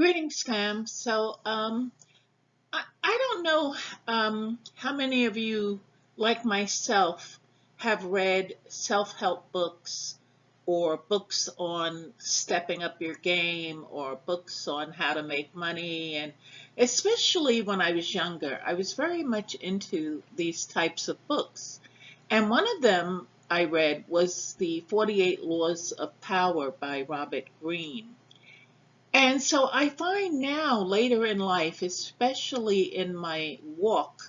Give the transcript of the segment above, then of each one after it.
Greetings, Cam. I don't know how many of you, like myself, have read self-help books or books on stepping up your game or books on how to make money. And especially when I was younger, I was very much into these types of books. And one of them I read was The 48 Laws of Power by Robert Greene. And so I find now, later in life, especially in my walk,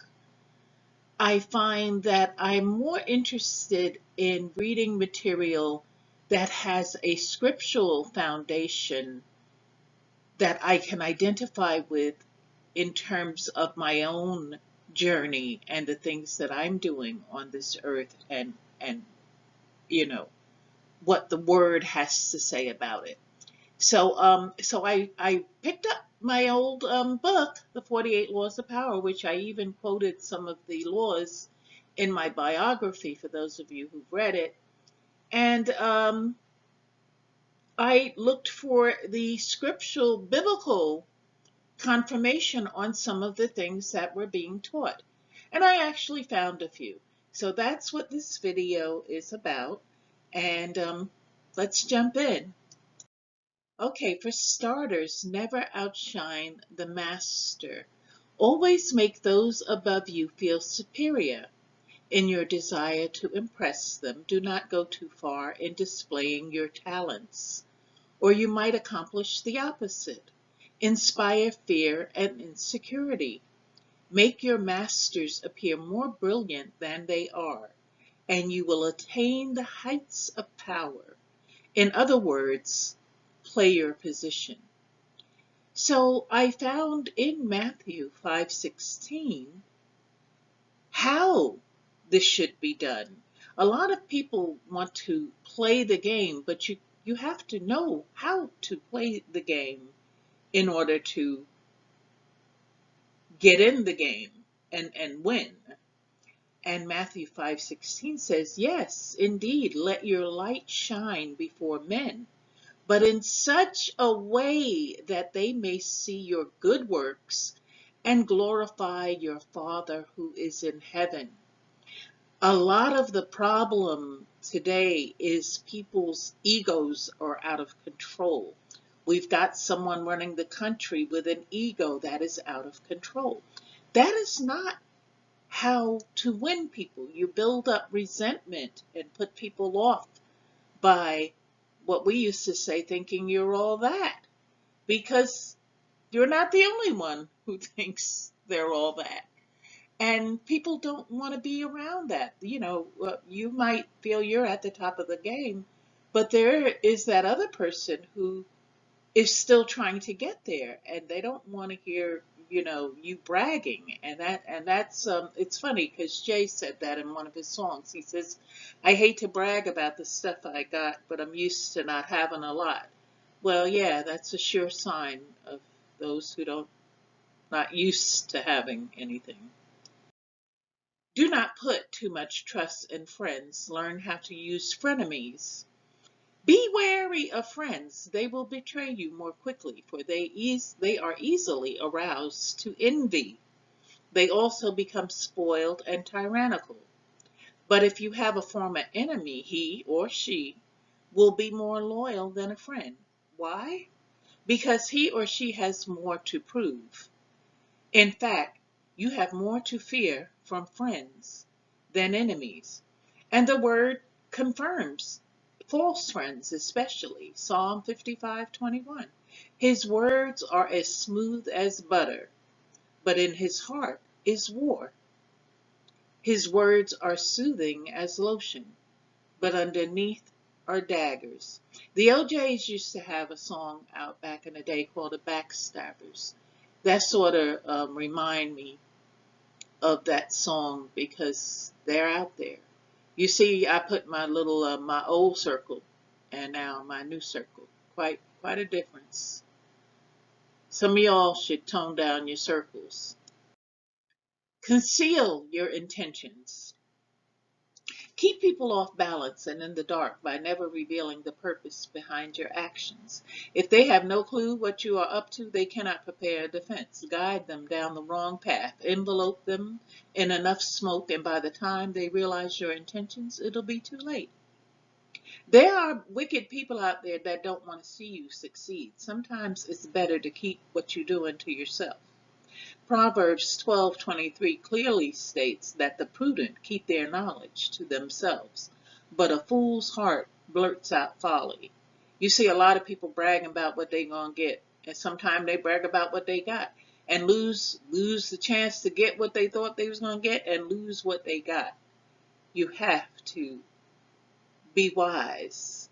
I find that I'm more interested in reading material that has a scriptural foundation that I can identify with in terms of my own journey and the things that I'm doing on this earth and you know what the word has to say about it. So I picked up my old book, The 48 Laws of Power, which I even quoted some of the laws in my biography for those of you who've read it. And I looked for the scriptural, biblical confirmation on some of the things that were being taught. And I actually found a few. So that's what this video is about. And let's jump in. Okay, for starters, never outshine the master. Always make those above you feel superior. In your desire to impress them, do not go too far in displaying your talents, or you might accomplish the opposite. Inspire fear and insecurity. Make your masters appear more brilliant than they are, and you will attain the heights of power. In other words, play your position. So I found in Matthew 5:16 how this should be done. A lot of people want to play the game, but you have to know how to play the game in order to get in the game and win. And Matthew 5:16 says, yes, indeed, let your light shine before men, but in such a way that they may see your good works and glorify your Father who is in heaven. A lot of the problem today is people's egos are out of control. We've got someone running the country with an ego that is out of control. That is not how to win people. You build up resentment and put people off by what we used to say, thinking you're all that, because you're not the only one who thinks they're all that. And people don't want to be around that. You might feel you're at the top of the game, but there is that other person who is still trying to get there, and they don't want to hear you bragging. And that's it's funny because Jay said that in one of his songs. He says, I hate to brag about the stuff I got, but I'm used to not having a lot. Well, yeah, that's a sure sign of those who don't not used to having anything. Do not put too much trust in friends. Learn how to use frenemies. Be wary of friends. They will betray you more quickly, for they are easily aroused to envy. They also become spoiled and tyrannical. But if you have a former enemy, he or she will be more loyal than a friend. Why? Because he or she has more to prove. In fact, you have more to fear from friends than enemies. And the word confirms false friends, especially. Psalm 55:21. His words are as smooth as butter, but in his heart is war. His words are soothing as lotion, but underneath are daggers. The OJs used to have a song out back in the day called The Backstabbers. That sort of remind me of that song because they're out there. You see, I put my little my old circle and now my new circle. Quite a difference. Some of y'all should tone down your circles. Conceal your intentions. Keep people off balance and in the dark by never revealing the purpose behind your actions. If they have no clue what you are up to, they cannot prepare a defense. Guide them down the wrong path, envelope them in enough smoke, and by the time they realize your intentions, it'll be too late. There are wicked people out there that don't want to see you succeed. Sometimes it's better to keep what you're doing to yourself. Proverbs 12:23 clearly states that the prudent keep their knowledge to themselves, but a fool's heart blurts out folly. You see a lot of people bragging about what they're going to get, and sometimes they brag about what they got and lose the chance to get what they thought they was going to get and lose what they got. You have to be wise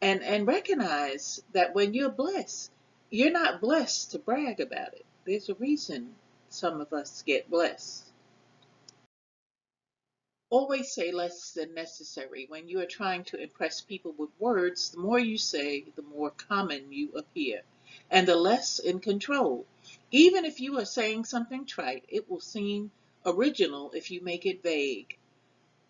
and recognize that when you're blessed, you're not blessed to brag about it. There's a reason some of us get blessed. Always say less than necessary. When you are trying to impress people with words, the more you say, the more common you appear, and the less in control. Even if you are saying something trite, it will seem original if you make it vague.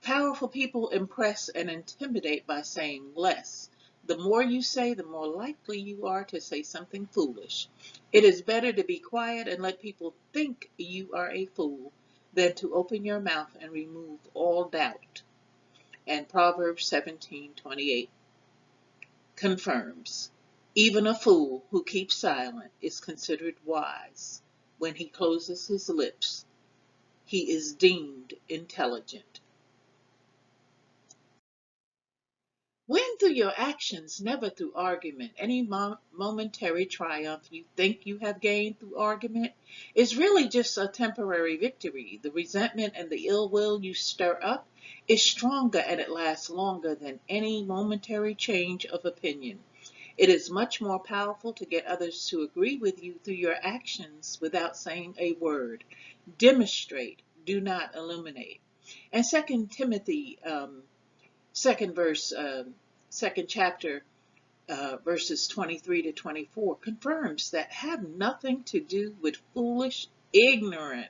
Powerful people impress and intimidate by saying less. The more you say, the more likely you are to say something foolish. It is better to be quiet and let people think you are a fool than to open your mouth and remove all doubt. And Proverbs 17:28 confirms, even a fool who keeps silent is considered wise. When he closes his lips, he is deemed intelligent. Win through your actions, never through argument. Any momentary triumph you think you have gained through argument is really just a temporary victory. The resentment and the ill will you stir up is stronger and it lasts longer than any momentary change of opinion. It is much more powerful to get others to agree with you through your actions without saying a word. Demonstrate, do not illuminate. And Second Timothy second verse, second chapter, verses 23 to 24, confirms that have nothing to do with foolish, ignorant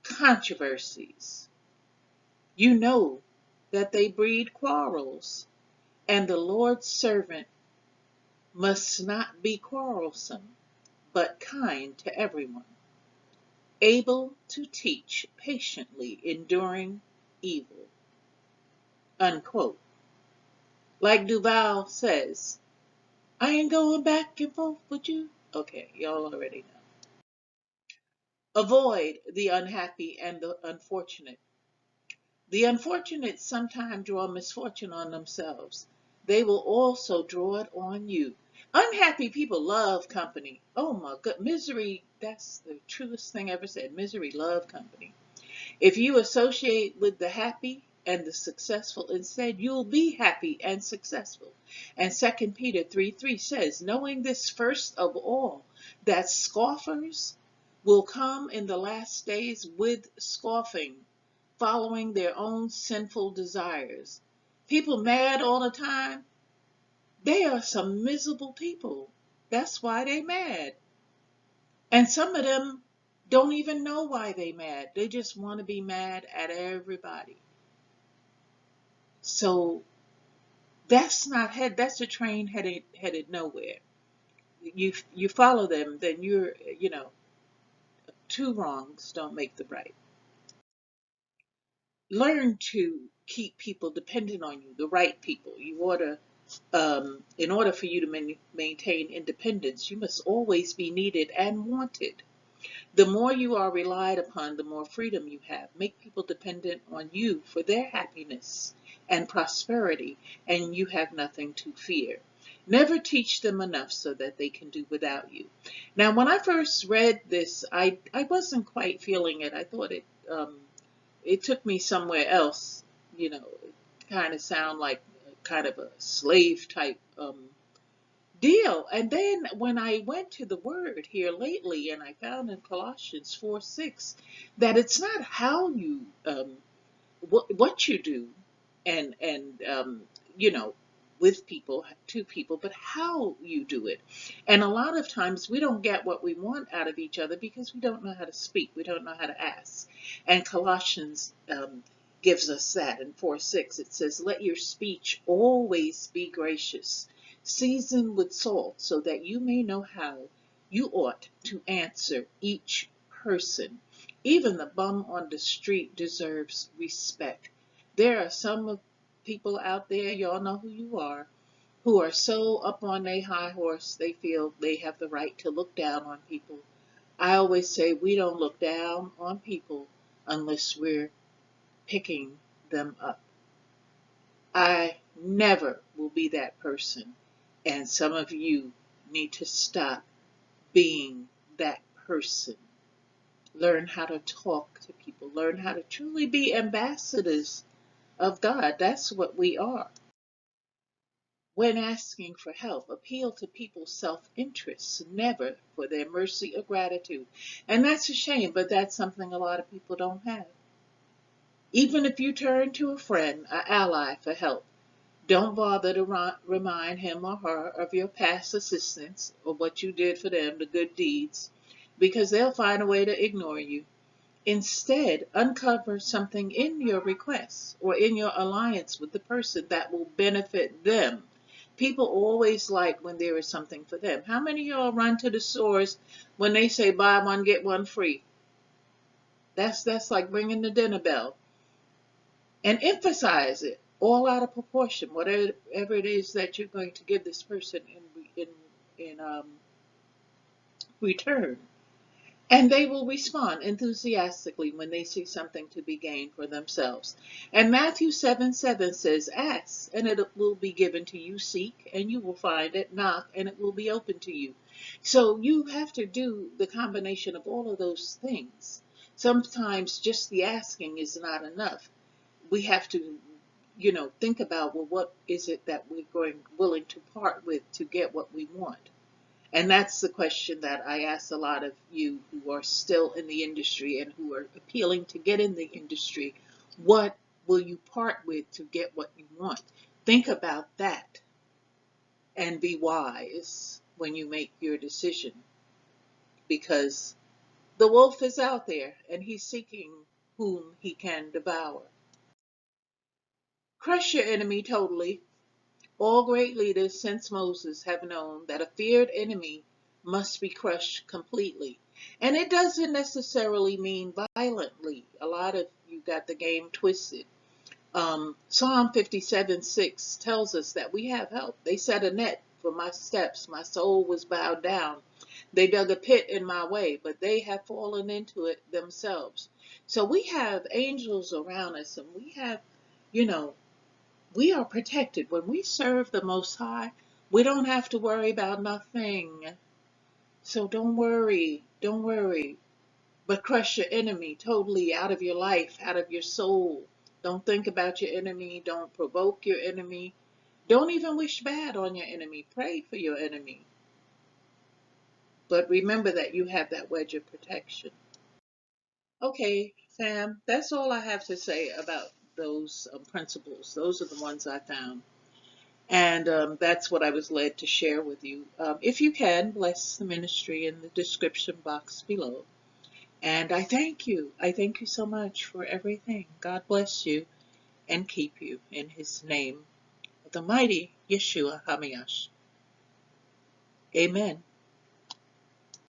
controversies. You know that they breed quarrels, and the Lord's servant must not be quarrelsome, but kind to everyone, able to teach, patiently enduring evil. Unquote. Like Duval says, I ain't going back and forth with you. Okay, y'all already know. Avoid the unhappy and the unfortunate. The unfortunate sometimes draw misfortune on themselves. They will also draw it on you. Unhappy people love company. Oh my God, misery, that's the truest thing ever said. Misery love company. If you associate with the happy and the successful instead, you'll be happy and successful. And 2 Peter 3:3 says, knowing this first of all, that scoffers will come in the last days with scoffing, following their own sinful desires. People mad all the time, they are some miserable people. That's why they mad. And some of them don't even know why they mad. They just want to be mad at everybody. So that's a train headed nowhere. You follow them, then two wrongs don't make the right. Learn to keep people dependent on you, the right people. In order for you to maintain independence, you must always be needed and wanted. The more you are relied upon, the more freedom you have. Make people dependent on you for their happiness and prosperity, and you have nothing to fear. Never teach them enough so that they can do without you. Now, when I first read this, I wasn't quite feeling it. I thought it took me somewhere else. It kind of sound like kind of a slave type deal. And then when I went to the word here lately, and I found in Colossians 4:6 that it's not how you what you do and you know with people to people, but how you do it. And a lot of times we don't get what we want out of each other because we don't know how to speak, we don't know how to ask. And Colossians gives us that. In 4:6 it says, let your speech always be gracious, seasoned with salt, so that you may know how you ought to answer each person. Even the bum on the street deserves respect. There are some people out there, y'all know who you are, who are so up on their high horse they feel they have the right to look down on people. I always say we don't look down on people unless we're picking them up. I never will be that person, and some of you need to stop being that person. Learn how to talk to people. Learn how to truly be ambassadors of God. That's what we are. When asking for help, appeal to people's self-interest, never for their mercy or gratitude. And that's a shame, but that's something a lot of people don't have. Even if you turn to a friend, an ally for help, don't bother to remind him or her of your past assistance or what you did for them, the good deeds, because they'll find a way to ignore you. Instead, uncover something in your request or in your alliance with the person that will benefit them. People always like when there is something for them. How many of y'all run to the stores when they say buy one, get one free? That's like ringing the dinner bell. And emphasize it all out of proportion, whatever it is that you're going to give this person in return. And they will respond enthusiastically when they see something to be gained for themselves. And Matthew 7:7 says, ask, and it will be given to you. Seek, and you will find it. Knock, and it will be open to you. So you have to do the combination of all of those things. Sometimes just the asking is not enough. We have to, think about, well, what is it that we're willing to part with to get what we want? And that's the question that I ask a lot of you who are still in the industry and who are appealing to get in the industry. What will you part with to get what you want? Think about that and be wise when you make your decision, because the wolf is out there and he's seeking whom he can devour. Crush your enemy totally. All great leaders since Moses have known that a feared enemy must be crushed completely. And it doesn't necessarily mean violently. A lot of you got the game twisted. Psalm 57:6 tells us that we have help. They set a net for my steps. My soul was bowed down. They dug a pit in my way, but they have fallen into it themselves. So we have angels around us, and we have, you know, we are protected. When we serve the Most High, we don't have to worry about nothing. So don't worry, don't worry. But crush your enemy totally out of your life, out of your soul. Don't think about your enemy. Don't provoke your enemy. Don't even wish bad on your enemy. Pray for your enemy. But remember that you have that wedge of protection. Okay, Sam, that's all I have to say about those principles. Those are the ones I found. And that's what I was led to share with you. If you can, bless the ministry in the description box below. And I thank you. I thank you so much for everything. God bless you and keep you in his name, the mighty Yeshua HaMashiach. Amen.